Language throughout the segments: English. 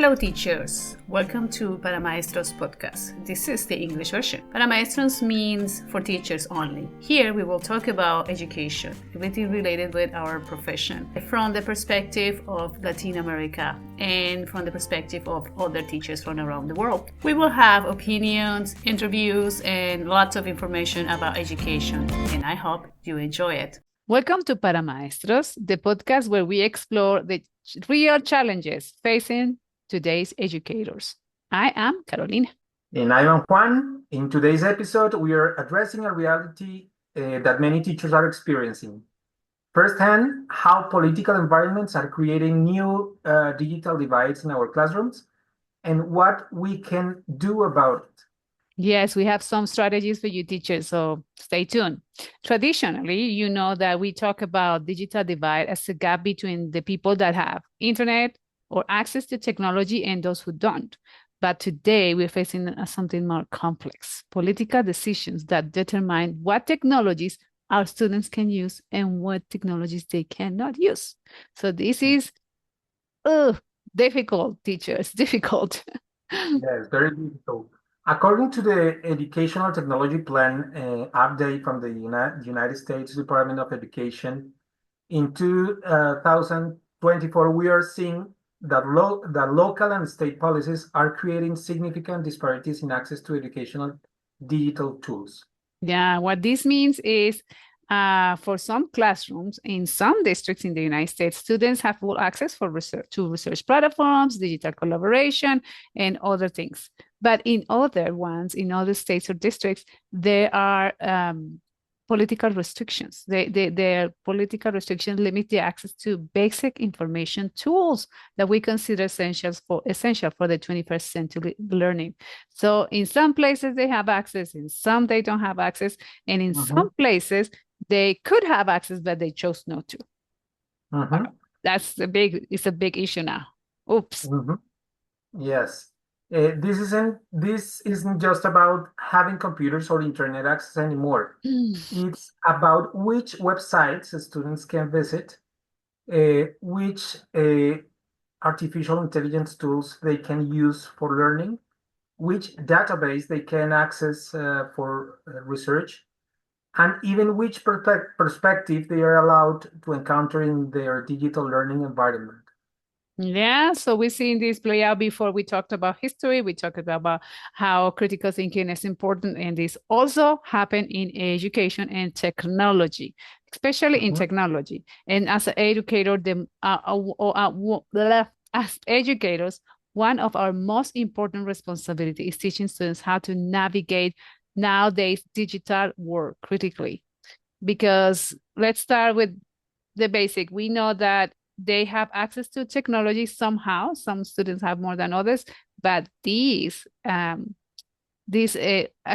Hello teachers, welcome to Para Maestros podcast. This is the English version. Para Maestros means for teachers only. Here we will talk about education, everything related with our profession, from the perspective of Latin America and from the perspective of other teachers from around the world. We will have opinions, interviews, and lots of information about education, and I hope you enjoy it. Welcome to Para Maestros, the podcast where we explore the real challenges facing today's educators. I am Carolina. And I'm Juan. In today's episode, we are addressing a reality that many teachers are experiencing. Firsthand, how political environments are creating new digital divides in our classrooms and what we can do about it. Yes, we have some strategies for you teachers, so stay tuned. Traditionally, you know that we talk about digital divide as a gap between the people that have internet or access to technology and those who don't. But today we're facing something more complex, political decisions that determine what technologies our students can use and what technologies they cannot use. So this is difficult, teachers, difficult. Yes, very difficult. According to the Educational Technology Plan update from the United States Department of Education, in 2024, we are seeing that local and state policies are creating significant disparities in access to educational digital tools. Yeah, what this means is for some classrooms in some districts in the United States, students have full access to research platforms, digital collaboration, and other things. But in other ones, in other states or districts, there are political restrictions. Their political restrictions limit the access to basic information tools that we consider essential for the 21st century learning. So in some places they have access, in some they don't have access, and in some places they could have access, but they chose not to. It's a big issue now. Oops. Yes. This isn't just about having computers or internet access anymore. It's about which websites students can visit, which artificial intelligence tools they can use for learning, which database they can access for research, and even which perspective they are allowed to encounter in their digital learning environment. Yeah, so we've seen this play out before. We talked about history. We talked about how critical thinking is important, and this also happened in education and technology, especially in technology. And as an educator, as educators, one of our most important responsibilities is teaching students how to navigate nowadays digital world critically. Because let's start with the basic. We know that they have access to technology somehow. Some students have more than others, but I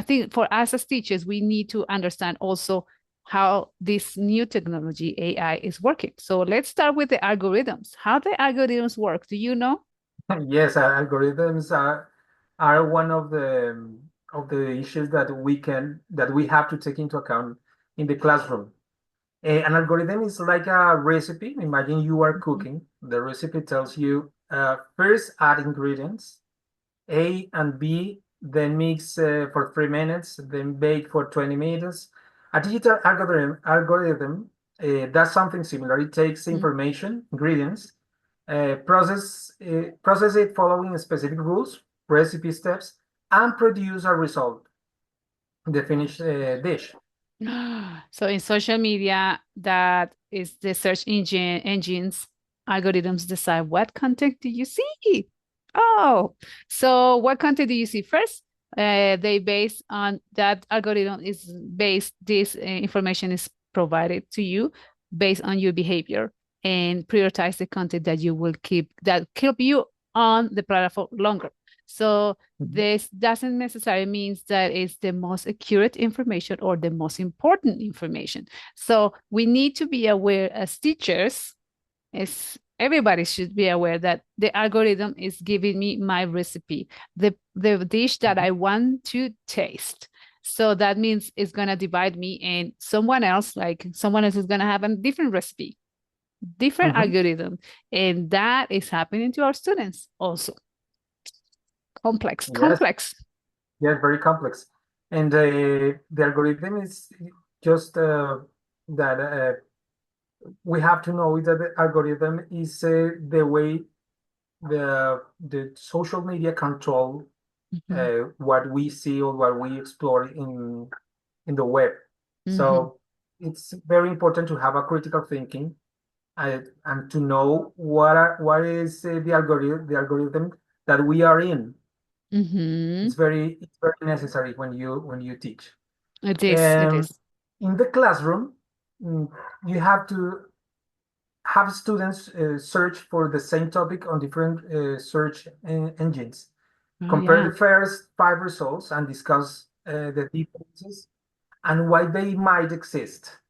think for us as teachers, we need to understand also how this new technology, AI, is working. So let's start with the algorithms. How the algorithms work, do you know? Yes, algorithms are one of the issues that we have to take into account in the classroom. An algorithm is like a recipe. Imagine you are cooking. The recipe tells you first add ingredients, A and B, then mix for 3 minutes, then bake for 20 minutes. A digital algorithm does something similar. It takes information, ingredients, process it following specific rules, recipe steps, and produce a result, the finished dish. So in social media, that is the search engines algorithms decide what content do you see. Oh, so what content do you see first? They base on that algorithm is based. This information is provided to you based on your behavior and prioritize the content that you will keep you on the platform longer. So this doesn't necessarily mean that it's the most accurate information or the most important information. So we need to be aware as teachers, as everybody should be aware that the algorithm is giving me my recipe, the dish that I want to taste. So that means it's going to divide me and someone else is going to have a different recipe, different algorithm. And that is happening to our students also. Complex, Yes, complex. yes, very complex. And the algorithm is just that we have to know that the algorithm is the way the social media control Mhm, what we see or what we explore in the web. mhm, So it's very important to have a critical thinking and to know what is the algorithm that we are in. mhm. It's very necessary when you teach. It is, it Um, is. in the classroom, mm, you have to have students search for the same topic on different search engines. Oh, Compare yeah. the first five results and discuss the differences and why they might exist.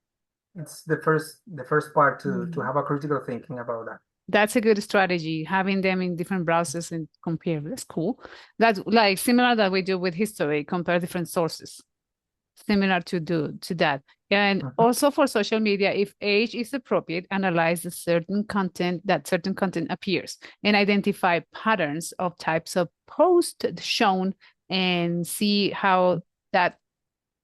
It's the first part to Mm. have a critical thinking about that. That's a good strategy, having them in different browsers and compare. That's cool. That's like similar that we do with history, compare different sources. Similar to that. And Mhm. also for social media, if age is appropriate, analyze the certain content appears and identify patterns of types of post shown and see how that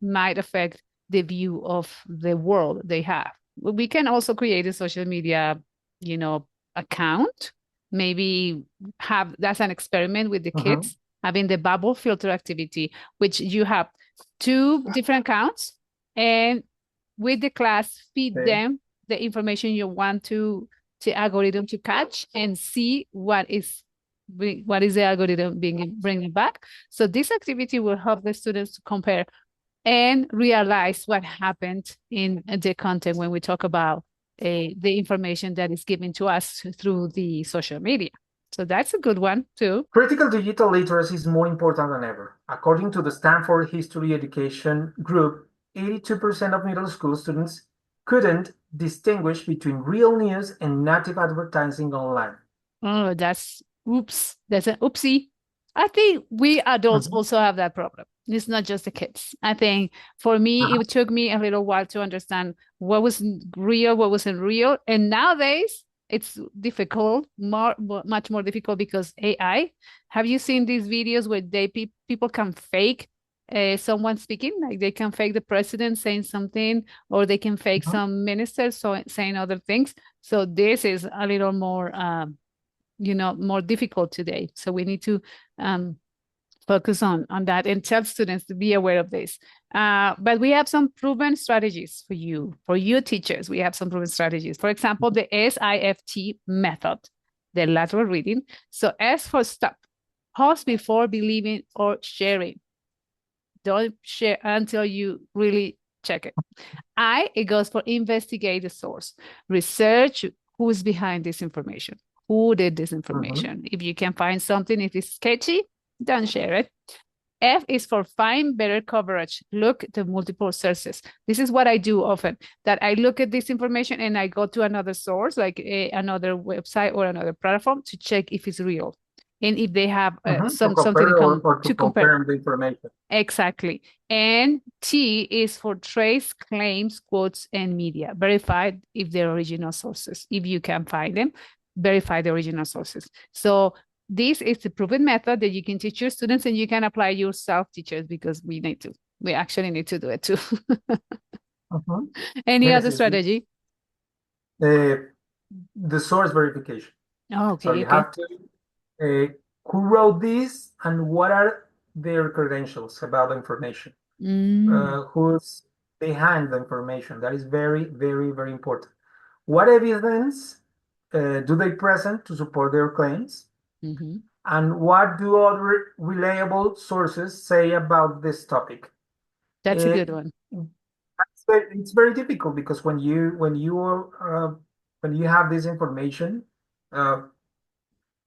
might affect the view of the world they have. We can also create a social media, you know, account. Maybe have that's an experiment with the Mhm. kids, having the bubble filter activity, which you have two different accounts, and with the class feed Okay. them the information you want to algorithm to catch and see what is the algorithm bringing back. So this activity will help the students to compare and realize what happened in the content when we talk about the information that is given to us through the social media. So that's a good one too. Critical digital literacy is more important than ever. According to the Stanford History Education Group, 82% of middle school students couldn't distinguish between real news and native advertising online. Oh, that's oops. That's an oopsie. I think we adults Mhm. also have that problem. It's not just the kids. I think for me, Uh-huh. it took me a little while to understand what was real, what wasn't real. And nowadays, it's difficult, much more difficult because AI. Have you seen these videos where people can fake someone speaking? Like they can fake the president saying something, or they can fake Mhm. some ministers saying other things. So this is a little more more difficult today, so we need to um, focus on that and tell students to be aware of this, but we have some proven strategies for you teachers. We have some proven strategies, for example, the SIFT method, the lateral reading. So S for stop, pause before believing or sharing. Don't share until you really check it. It goes for investigate the source, research who's behind this information, who did this Mhm. information. If you can find something, if it's sketchy, don't share it. F is for find better coverage. Look at the multiple sources. This is what I do often, that I look at this information and I go to another source, like another website or another platform to check if it's real. And if they have Mhm. To something in compare common or to to compare. confirm the information. Exactly. And T is for trace, claims, quotes, and media. Verify if they're original sources. If you can find them, verify the original sources. So this is the proven method that you can teach your students and you can apply yourself, teachers, because we actually need to do it too. Mhm. Any Yes, other yes, yes. strategy? Uh, the source verification. Oh, So okay, you okay. have to who wrote this and what are their credentials about the information, Mm, who's behind the information. That is very, very, very important. What evidence do they present to support their claims? mhm. And what do other reliable sources say about this topic? That's a Uh, good one. it's very difficult because when you have this information, uh,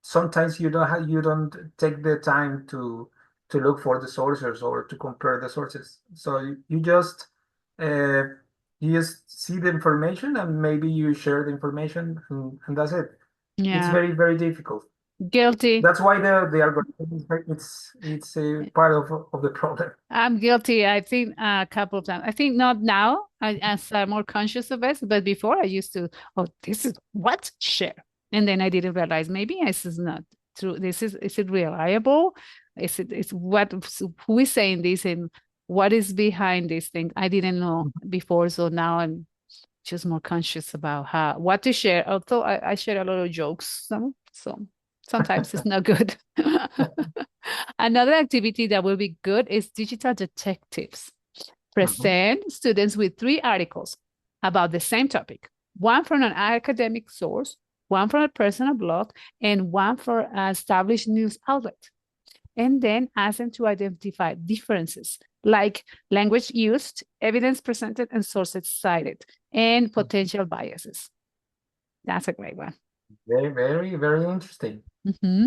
sometimes you don't take the time to look for the sources or to compare the sources. So uh, you just see the information and maybe you share the information and that's it. It's Yeah, very, very difficult. guilty. That's why the algorithm it's a part of the problem. I'm guilty. I think a couple of times. I think not now, as I'm more conscious of it, but before I used to, oh, this is what share. And then I didn't realize maybe this is not true? Is it reliable? Who is saying this and what is behind this thing? I didn't know before, so now I'm just more conscious about what to share. Although I share a lot of jokes, so sometimes it's not good. Another activity that will be good is digital detectives. Present students with 3 articles about the same topic, one from an academic source, one from a personal blog, and one from an established news outlet. And then ask them to identify differences like language used, evidence presented, and sources cited, and potential biases. That's a great one. Very, very, very interesting. Mm-hmm.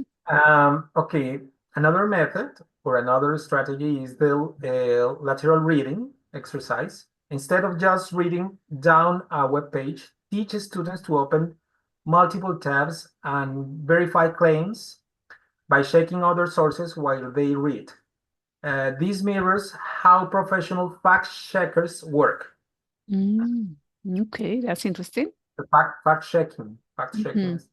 Okay, another method or another strategy is the lateral reading exercise. Instead of just reading down a web page, teach students to open multiple tabs and verify claims by checking other sources while they read. This mirrors how professional fact checkers work. Okay, that's interesting. The fact checking is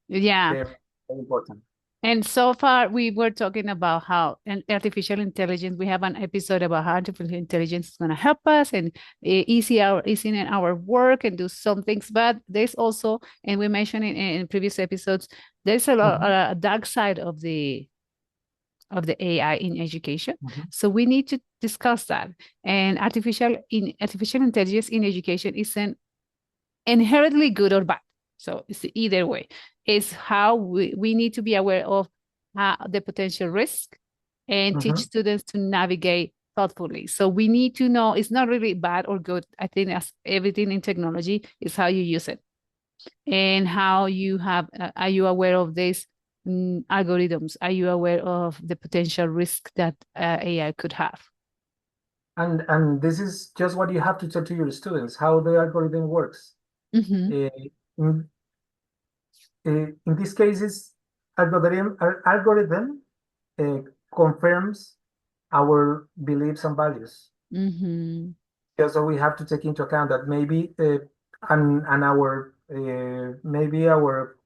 Yeah. very, very important. And so far, we were talking about how artificial intelligence, we have an episode about how artificial intelligence is going to help us and easing our work and do some things. But there's also, and we mentioned in previous episodes, there's a dark side of the AI in education. So we need to discuss that. And artificial intelligence in education isn't inherently good or bad. So it's either way. It's how we need to be aware of the potential risk and teach students to navigate thoughtfully. So we need to know it's not really bad or good. I think as everything in technology is how you use it and how you have, are you aware of these algorithms? Are you aware of the potential risk that AI could have? And this is just what you have to tell to your students, how the algorithm works. In these cases, algorithm confirms our beliefs and values. So we have to take into account that maybe and our maybe our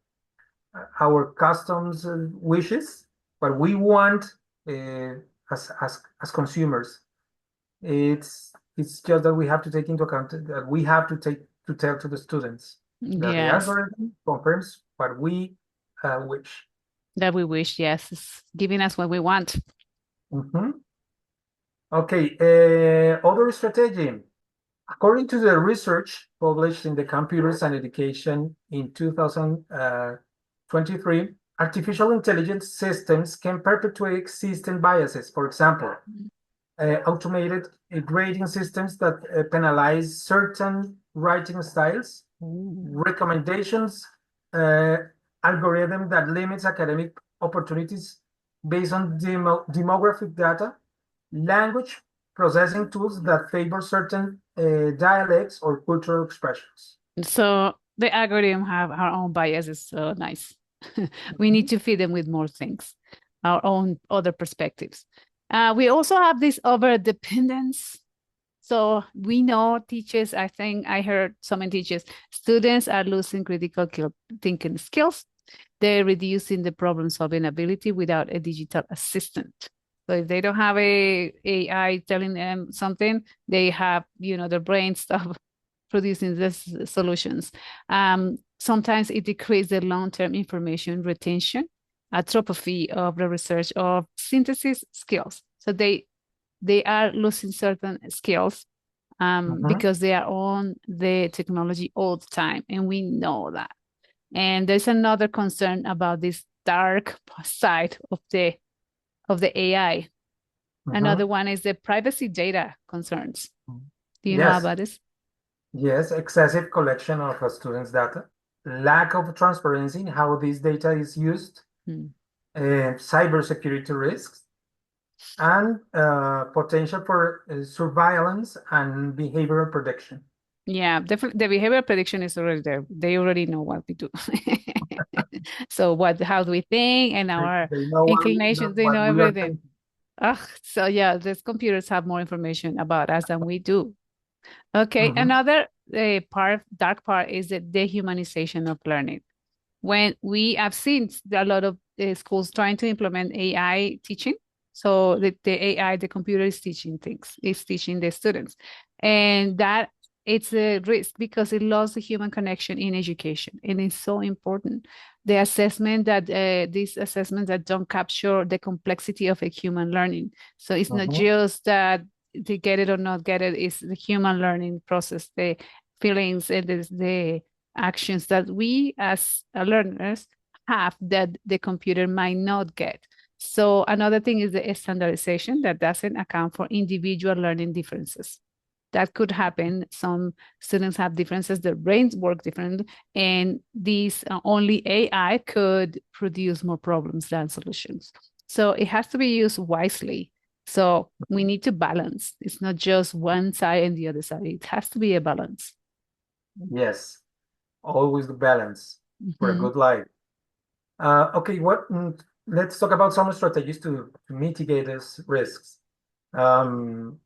customs wishes, but we want as consumers. It's just that we have to take into account that we have to tell to the students that the algorithm confirms what we wish. That we wish, yes, it's giving us what we want. Okay, other strategy. According to the research published in the Computers and Education in 2023, artificial intelligence systems can perpetuate existing biases. For example, automated grading systems that penalize certain writing styles, recommendations, algorithm that limits academic opportunities based on demographic data, language processing tools that favor certain dialects or cultural expressions. So the algorithm have our own biases. So nice. We need to feed them with more things, our own other perspectives. We also have this over dependence. So we know teachers, I think I heard so many teachers, students are losing critical thinking skills. They're reducing the problem solving ability without a digital assistant. So if they don't have a AI telling them something, they have, their brain stop producing these solutions. Sometimes it decreases the long-term information retention, atrophy of the research of synthesis skills. So they are losing certain skills because they are on the technology all the time, and we know that. And there's another concern about this dark side of the AI. Another one is the privacy data concerns. Do you know about this? Yes, excessive collection of students' data, lack of transparency in how this data is used, cybersecurity risks, and potential for surveillance and behavioral prediction. Yeah, the behavioral prediction is already there. They already know what we do. So how do we think and our inclinations, they know everything. So yeah, these computers have more information about us than we do. Okay, another dark part is the dehumanization of learning. when we have seen a lot of schools trying to implement AI teaching. So the AI, the computer is teaching things, it's teaching the students. And that it's a risk because it lost the human connection in education. And it's so important. The assessment that these assessments that don't capture the complexity of a human learning. So it's not Mhm. just that they get it or not get it, it's the human learning process, the feelings and the actions that we as learners have that the computer might not get. So another thing is the standardization that doesn't account for individual learning differences. That could happen. Some students have differences, their brains work different, and these only AI could produce more problems than solutions. So it has to be used wisely. So we need to balance. It's not just one side and the other side. It has to be a balance. Yes, always the balance for a Mhm. good life. Okay, let's talk about some strategies to mitigate these risks. Um,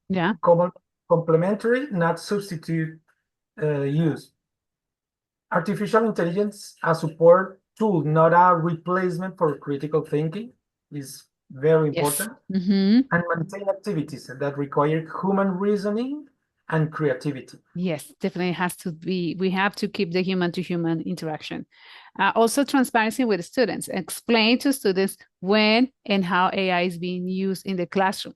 Yeah. com Complementary, not substitute use. Artificial intelligence, a support tool, not a replacement for critical thinking, is very Yes. important. Mhm. And maintain activities that require human reasoning and creativity. Yes, definitely has to be. We have to keep the human to human interaction. Also, transparency with students. Explain to students when and how AI is being used in the classroom.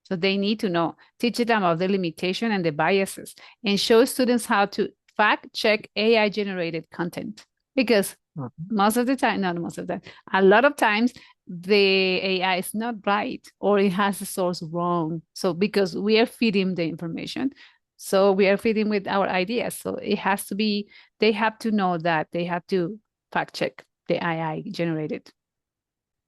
So they need to know. Teach them about the limitation and the biases, and show students how to fact check AI generated content. Because Mhm. most of the time, not most of the time, a lot of times the AI is not right or it has the source wrong. So because we are feeding the information, so we are feeding with our ideas. So it has to be, they have to know that they have to fact check the AI generated.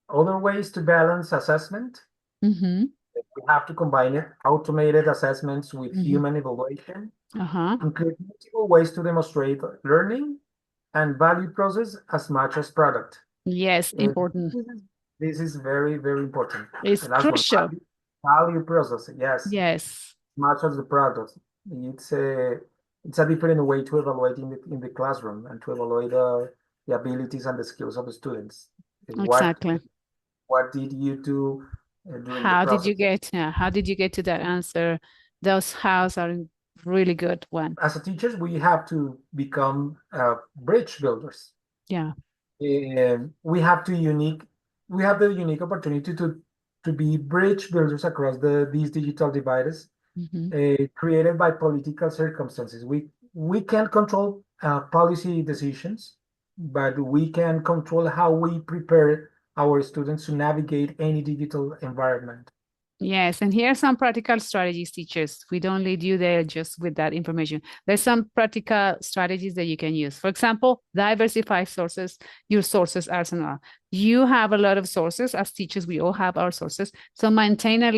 Other ways to balance assessment, Mm-hmm. we have to combine it, automated assessments with Mm-hmm. human evaluation, Uh-huh. and create multiple ways to demonstrate learning and value process as much as product. Yes, Uh, important. this is very, very important. It's The last one, crucial. value process, yes, Yes, much as the product. It's a it's a different way to evaluate in the classroom and to evaluate the abilities and the skills of the students. exactly. What did you do during the How did process? you get, how did you get to that answer? Those hows are a really good one. As a teachers, we have to become bridge builders. Yeah. We have we have the unique opportunity to be bridge builders across these digital divides Mm-hmm. created by political circumstances. We can't control policy decisions, but we can control how we prepare our students to navigate any digital environment. Yes, and here are some practical strategies, teachers. We don't lead you there just with that information. There's some practical strategies that you can use. For example, diversify sources, your sources arsenal. You have a lot of sources. As teachers, we all have our sources. So maintain a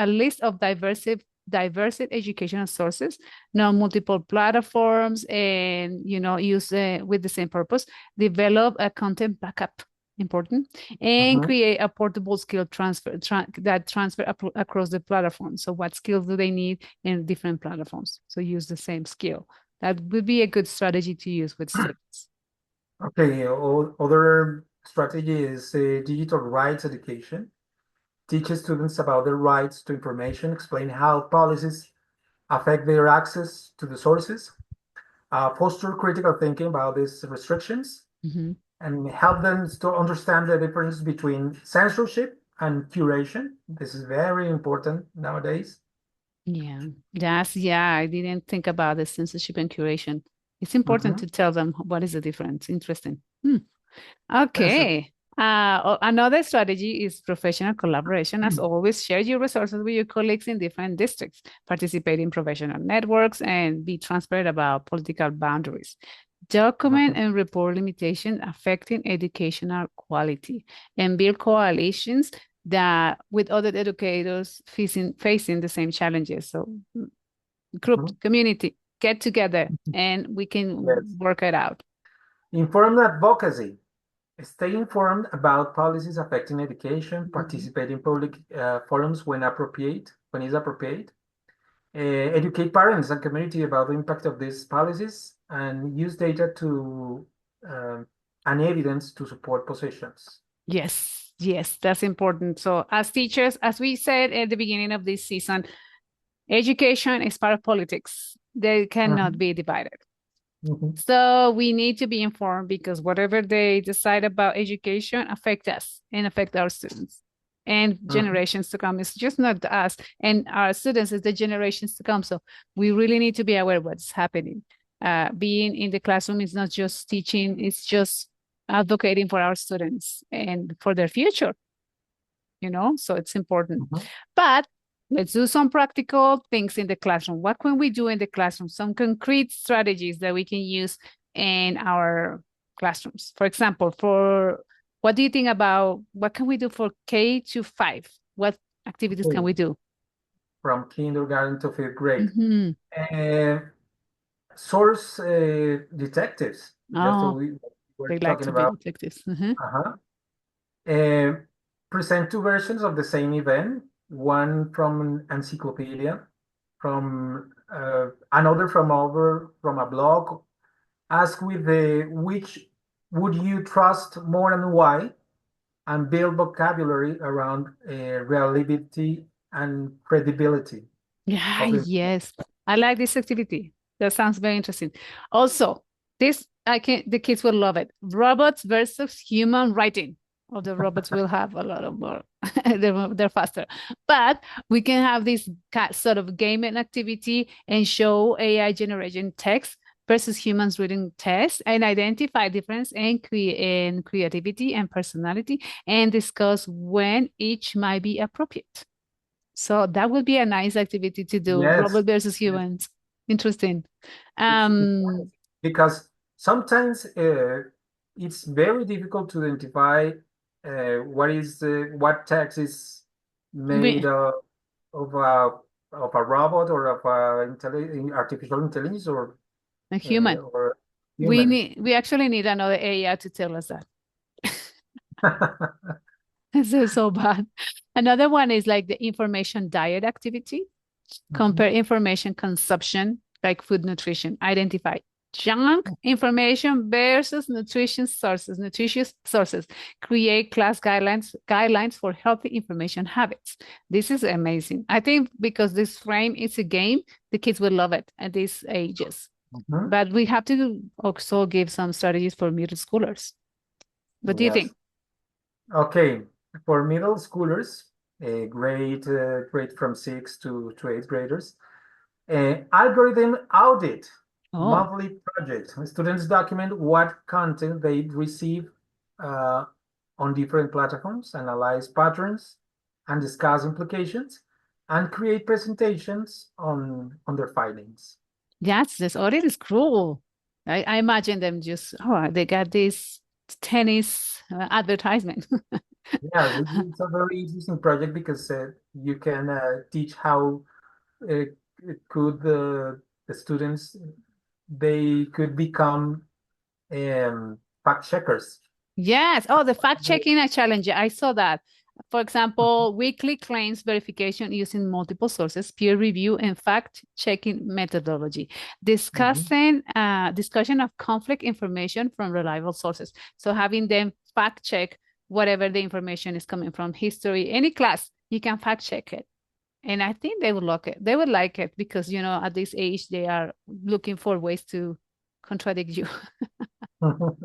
list of diverse educational sources, know multiple platforms, and use with the same purpose. Develop a content backup. Important, and Mhm. create a portable skill that transfer across the platform. So what skills do they need in different platforms? So use the same skill. That would be a good strategy to use with students. Okay, other strategy is digital rights education. Teach students about their rights to information, explain how policies affect their access to the sources, foster critical thinking about these restrictions, Mm-hmm. and help them to understand the difference between censorship and curation. This is very important nowadays. Yeah, yeah. I didn't think about the censorship and curation. It's important Mhm. to tell them what is the difference. Interesting. Yes. Okay. Another strategy is professional collaboration. As always, share your resources with your colleagues in different districts, participate in professional networks, and be transparent about political boundaries. Document Mhm. and report limitations affecting educational quality, and build coalitions that with other educators facing the same challenges. So, group, Mhm. community, get together, and we can Yes. work it out. Informed advocacy. Stay informed about policies affecting education, Mhm. participate in public forums when it's appropriate, educate parents and community about the impact of these policies, and use data to um, and evidence to support positions. Yes, yes, that's important. So as teachers, as we said at the beginning of this season, education is part of politics. They cannot be divided. So we need to be informed because whatever they decide about education affect us and affect our students and generations to come. It's just not us and our students, it's the generations to come. So we really need to be aware of what's happening. Being in the classroom is not just teaching, it's just advocating for our students and for their future, so it's important. But let's do some practical things in the classroom. What can we do in the classroom? Some concrete strategies that we can use in our classrooms. For example, what do you think about what can we do for K-5? What activities can we do? From kindergarten to 5th grade. Source detectives. Just Oh, we were they like talking to be about. detectives. Present two versions of the same event, one from an encyclopedia, from another from a blog. Ask with which would you trust more and why, and build vocabulary around reliability and credibility. Yeah, yes. I like this activity. That sounds very interesting. Also, the kids will love it. Robots versus human writing. Or the robots will have a lot of more. they're faster. But we can have this sort of gaming activity and show AI generation text versus humans reading text and identify difference in creativity and personality and discuss when each might be appropriate. So that would be a nice activity to do. Yes. Robot versus humans. Interesting. Because sometimes it's very difficult to identify what text is made of a robot or of artificial intelligence or a human. Or human. We actually need another AI to tell us that. This is so bad. Another one is like the information diet activity. Compare information consumption, like food nutrition. Identify junk information versus nutritious sources. Create class guidelines for healthy information habits. This is amazing. I think because this frame is a game, the kids will love it at these ages. But we have to also give some strategies for middle schoolers. What do you think? Okay, for middle schoolers, grade from 6th to 8th graders, algorithm audit, monthly project. Students document what content they receive on different platforms, analyze patterns, and discuss implications, and create presentations on their findings. Yes, this audit is cruel. I imagine them just, they got this tennis advertisement. Yeah, it's a very interesting project because you can teach how could the students they could become fact checkers. Yes. Oh, the fact checking challenge. I saw that. For example, weekly claims verification using multiple sources, peer review, and fact checking methodology. Discussion of conflict information from reliable sources. So having them fact check whatever the information is coming from, history, any class, you can fact check it. And I think they would like it. They would like it because, at this age, they are looking for ways to contradict you.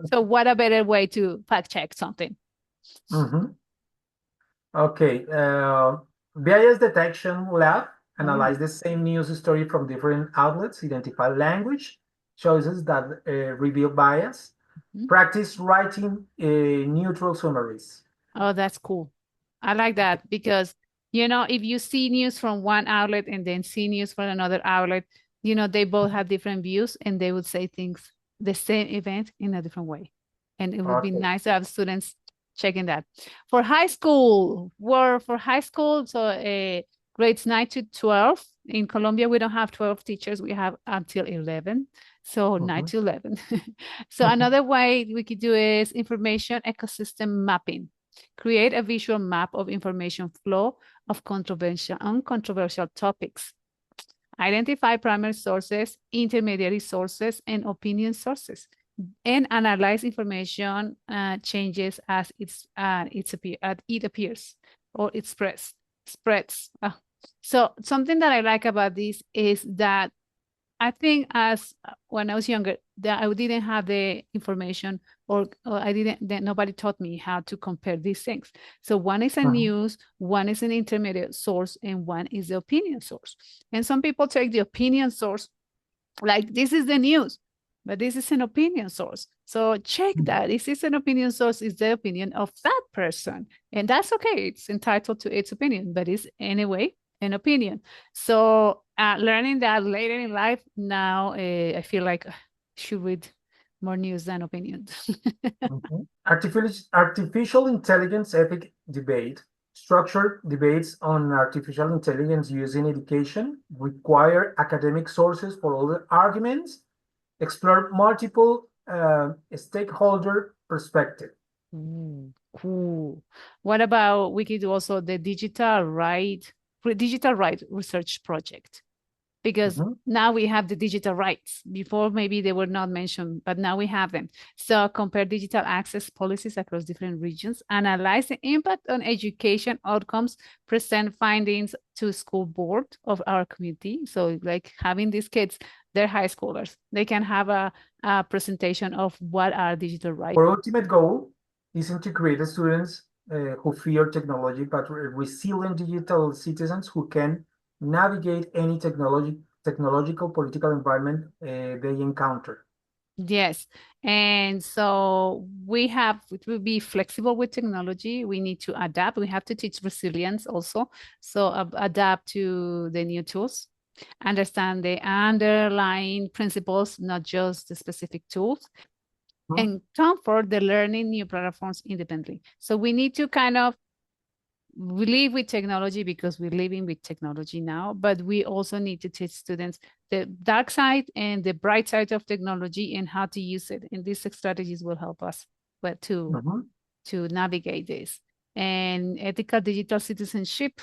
So what a better way to fact check something? Okay. Bias detection lab analyze the same news story from different outlets, identify language choices that reveal bias, practice writing neutral summaries. Oh, that's cool. I like that because, if you see news from one outlet and then see news from another outlet, they both have different views and they would say things, the same event in a different way. And it would be nice to have students checking that. For high school, so grades 9 to 12. In Colombia, we don't have 12 teachers. We have until 11. So 9 to 11. So another way we could do is information ecosystem mapping. Create a visual map of information flow of uncontroversial topics. Identify primary sources, intermediary sources, and opinion sources. and analyze information changes as it appears or it spreads. So something that I like about this is that I think as when I was younger, that I didn't have the information or I didn't, that nobody taught me how to compare these things. So one is a news, one is an intermediate source, and one is the opinion source. And some people take the opinion source like this is the news, but this is an opinion source. So check that. Is this an opinion source? Is the opinion of that person? And that's okay. It's entitled to its opinion, but it's anyway an opinion. So learning that later in life, now I feel like I should read more news than opinions. Artificial intelligence ethic debate. Structured debates on artificial intelligence used in education require academic sources for all the arguments, explore multiple stakeholder perspective. Cool. What about we could do also the digital right research project? Because now we have the digital rights. Before, maybe they were not mentioned, but now we have them. So compare digital access policies across different regions, analyze the impact on education outcomes, present findings to school board of our community. So like having these kids, they're high schoolers. They can have a presentation of what are digital rights. Our ultimate goal isn't to create students who fear technology, but resilient digital citizens who can navigate any technological political environment they encounter. Yes. And so it will be flexible with technology. We need to adapt. We have to teach resilience also. So adapt to the new tools, understand the underlying principles, not just the specific tools, and comfort the learning new platforms independently. So we need to kind of we live with technology because we're living with technology now, but we also need to teach students the dark side and the bright side of technology and how to use it. And these strategies will help us to navigate this. And ethical digital citizenship,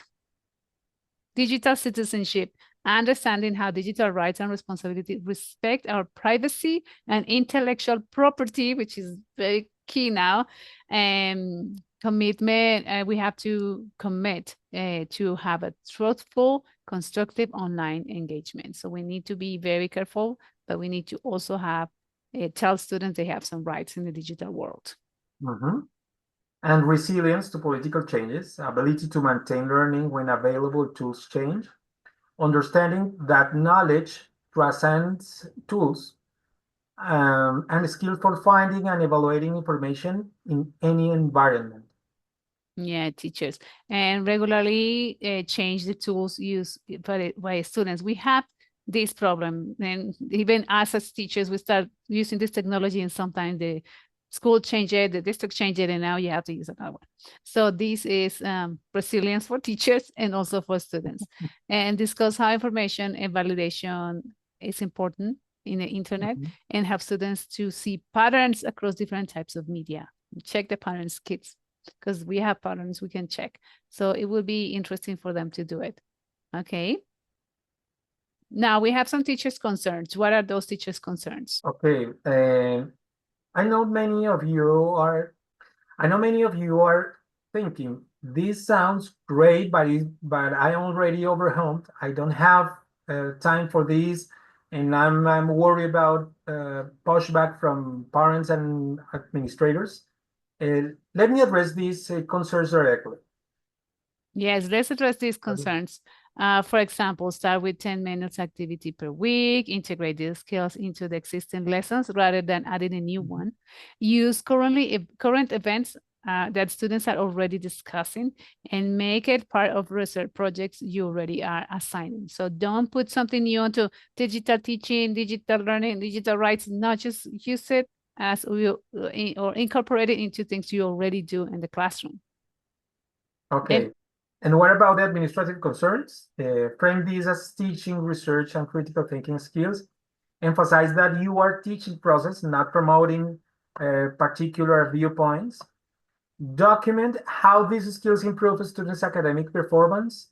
understanding how digital rights and responsibility respect our privacy and intellectual property, which is very key now. And commitment, we have to commit to have a truthful, constructive online engagement. So we need to be very careful, but we need to also have tell students they have some rights in the digital world. And resilience to political changes, ability to maintain learning when available tools change, understanding that knowledge transcends tools, and skill for finding and evaluating information in any environment. Yeah, teachers. And regularly change the tools used by students. We have this problem, and even us as teachers, we start using this technology, and sometimes the school change it, the district change it, and now you have to use another one. So this is resilience for teachers and also for students. And discuss how information and validation is important in the internet and have students to see patterns across different types of media. Check the patterns, kids, because we have patterns we can check. So it will be interesting for them to do it. Okay. Now we have some teachers' concerns. What are those teachers' concerns? Okay. I know many of you are thinking, this sounds great, but I'm already overwhelmed. I don't have time for this, and I'm worried about pushback from parents and administrators. Let me address these concerns directly. Yes, let's address these concerns. For example, start with 10 minutes activity per week, integrate these skills into the existing lessons rather than adding a new one. Use current events that students are already discussing and make it part of research projects you already are assigning. So don't put something new onto digital teaching, digital learning, digital rights, not just use it as or incorporate it into things you already do in the classroom. Okay. And what about the administrative concerns? Frame these as teaching, research, and critical thinking skills. Emphasize that you are teaching process, not promoting particular viewpoints. Document how these skills improve students' academic performance,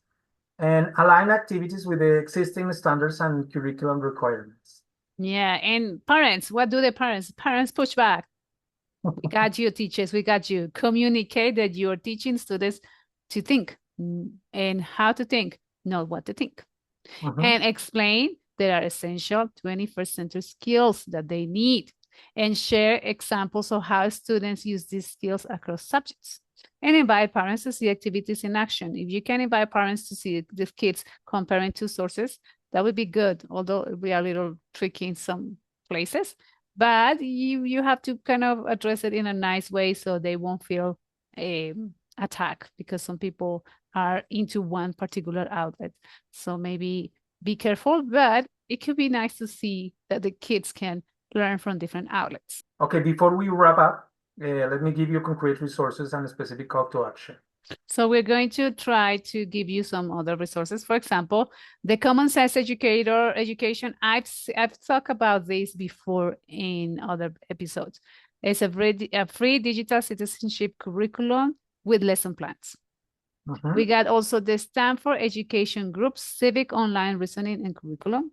and align activities with the existing standards and curriculum requirements. Yeah, and parents, what do the parents? Parents push back. We got you, teachers, we got you. Communicate that you're teaching students to think and how to think, not what to think. And explain there are essential 21st century skills that they need and share examples of how students use these skills across subjects and invite parents to see activities in action. If you can invite parents to see the kids comparing two sources, that would be good, although we are a little tricky in some places. But you have to kind of address it in a nice way so they won't feel attacked, because some people are into one particular outlet. So maybe be careful, but it could be nice to see that the kids can learn from different outlets. Okay, before we wrap up, let me give you concrete resources and a specific call to action. So we're going to try to give you some other resources. For example, the Common Sense Education. I've talked about this before in other episodes. It's a free digital citizenship curriculum with lesson plans. We got also the Stanford Education Group Civic Online Reasoning and Curriculum.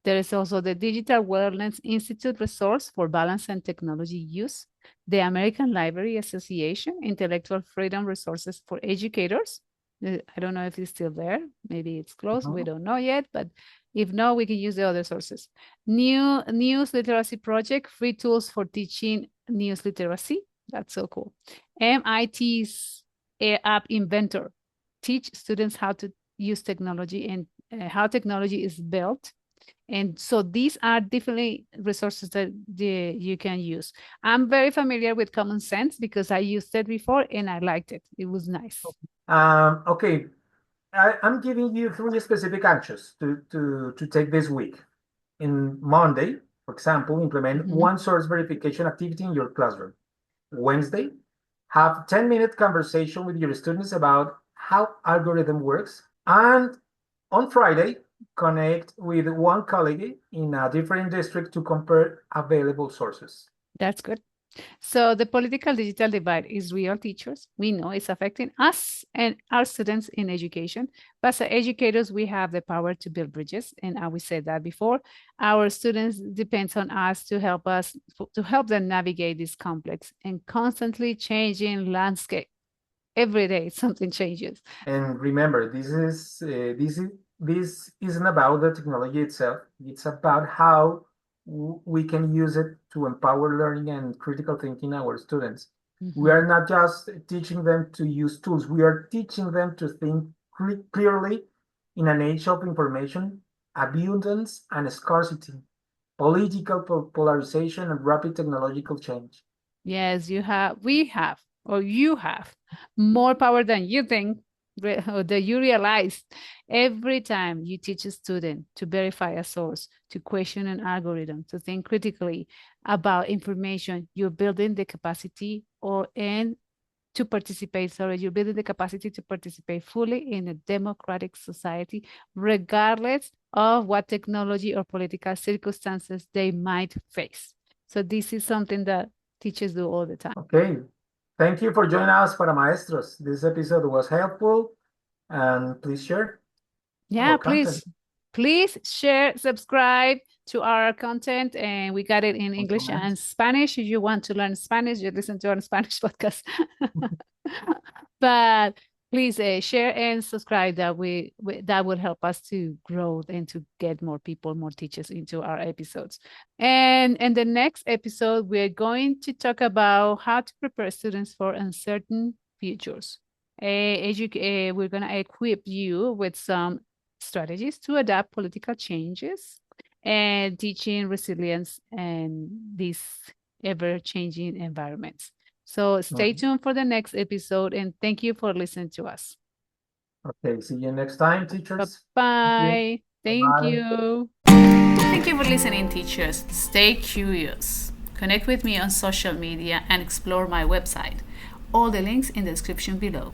There is also the Digital Wellness Institute resource for balance and technology use, the American Library Association Intellectual Freedom Resources for Educators. I don't know if it's still there. Maybe it's closed. We don't know yet, but if not, we can use the other sources. News Literacy Project, free tools for teaching news literacy. That's so cool. MIT's App Inventor, teach students how to use technology and how technology is built. And so these are definitely resources that you can use. I'm very familiar with Common Sense because I used it before and I liked it. It was nice. Okay, I'm giving you 3 specific actions to take this week. In Monday, for example, implement one source verification activity in your classroom. Wednesday, have 10-minute conversation with your students about how algorithm works. And on Friday, connect with one colleague in a different district to compare available sources. That's good. So the political digital divide is real, teachers. We know it's affecting us and our students in education. But as educators, we have the power to build bridges. And we said that before. Our students depends on us to help them navigate this complex and constantly changing landscape. Every day something changes. And remember, this isn't about the technology itself. It's about how we can use it to empower learning and critical thinking our students. We are not just teaching them to use tools. We are teaching them to think clearly in an age of information, abundance, and scarcity, political polarization, and rapid technological change. Yes, you have more power than you think or that you realize. Every time you teach a student to verify a source, to question an algorithm, to think critically about information, you're building the capacity to participate fully in a democratic society, regardless of what technology or political circumstances they might face. So this is something that teachers do all the time. Okay. Thank you for joining us para Maestros. This episode was helpful, and please share. Yeah, please share, subscribe to our content, and we got it in English and Spanish. If you want to learn Spanish, you listen to our Spanish podcast. But please share and subscribe. That would help us to grow and to get more people, more teachers into our episodes. And in the next episode, we're going to talk about how to prepare students for uncertain futures. We're going to equip you with some strategies to adapt political changes and teaching resilience in these ever-changing environments. So stay tuned for the next episode, and thank you for listening to us. Okay, see you next time, teachers. Bye-bye. Thank you. Thank you for listening, teachers. Stay curious. Connect with me on social media and explore my website. All the links in the description below.